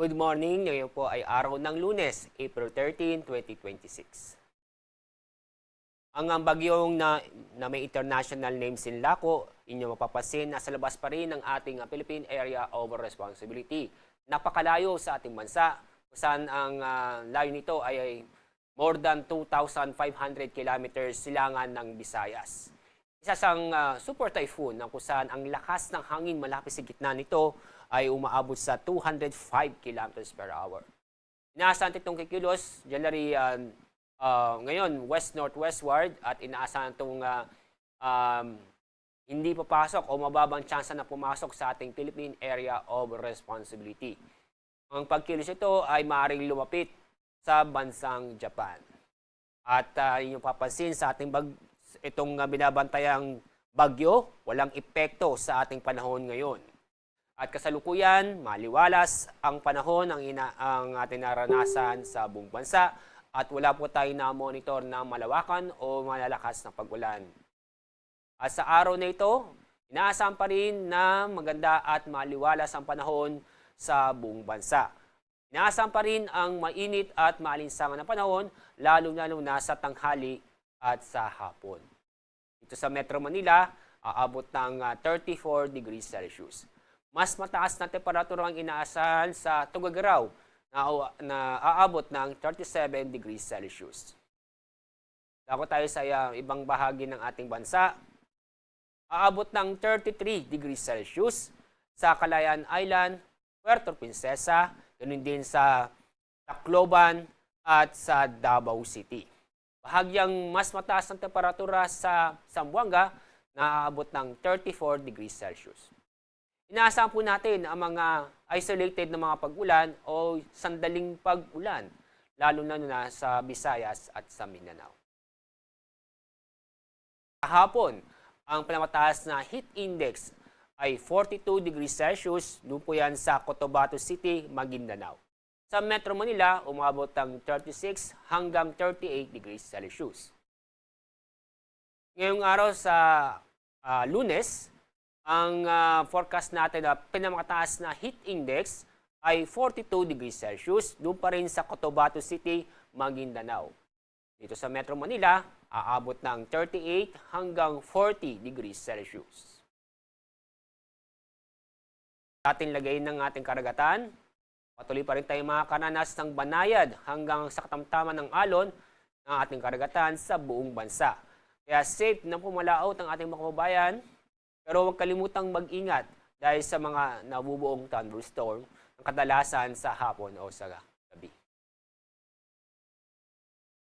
Good morning, ngayon po ay araw ng Lunes, April 13, 2026. Ang bagyong na may international name Sinlaco, inyo mapapansin, nasa labas pa rin ng ating Philippine Area of Responsibility. Napakalayo sa ating bansa, kung saan ang layo nito ay more than 2,500 kilometers silangan ng Visayas. Isa siyang super typhoon na kung saan ang lakas ng hangin malapit sa gitna nito ay umaabot sa 205 kilometers per hour. Inaasahan itong kikilos, January ngayon west-northwestward at inaasahan itong hindi papasok o mababang tsansa na pumasok sa ating Philippine Area of Responsibility. Ang pagkilos ito ay maaaring lumapit sa bansang Japan. At inyong papansin sa ating itong binabantayang bagyo, walang epekto sa ating panahon ngayon. At kasalukuyan, maliwalas ang panahon ang ating naranasan sa buong bansa at wala po tayo na-monitor na malawakan o malalakas na pag-ulan. At sa araw na ito, inaasahan pa rin na maganda at maliwalas ang panahon sa buong bansa. Inaasahan pa rin ang mainit at maalinsangan na panahon, lalo-lalo na sa tanghali at sa hapon. Dito sa Metro Manila, aabot ng 34 degrees Celsius. Mas mataas na temperatura ang inaasahan sa Tuguegarao na aabot ng 37 degrees Celsius. Dako tayo sa ibang bahagi ng ating bansa. Aabot ng 33 degrees Celsius sa Calayan Island, Puerto Princesa, ganoon din sa Tacloban at sa Davao City. Bahagyang mas mataas ang temperatura sa Zamboanga na aabot ng 34 degrees Celsius. Inaasahan po natin ang mga isolated na mga pag-ulan o sandaling pag-ulan, lalo na sa Visayas at sa Mindanao. Kahapon, ang pinamataas na heat index ay 42 degrees Celsius, doon po yan sa Cotabato City, Maguindanao. Sa Metro Manila, umabot ng 36 hanggang 38 degrees Celsius. Ngayong araw sa Lunes, ang forecast natin na pinamataas na heat index ay 42 degrees Celsius, doon pa rin sa Cotabato City, Maguindanao. Dito sa Metro Manila, aabot ng 38 hanggang 40 degrees Celsius. Sa ating lagay ng ating karagatan, patuloy pa rin tayo makakaranas ng banayad hanggang sa katamtaman ng alon ng ating karagatan sa buong bansa. Kaya safe na pumalaot ang ating mga kababayan, pero huwag kalimutang mag-ingat dahil sa mga nabubuong thunderstorm ang kadalasan sa hapon o sa gabi.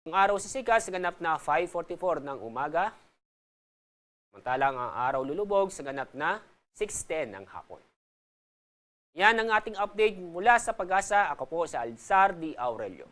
Ang araw sisikat sa ganap na 5:44 ng umaga, samantalang ang araw lulubog sa ganap na 6:10 ng hapon. Yan ang ating update mula sa Pag-asa. Ako po si Alzar D. Aurelio.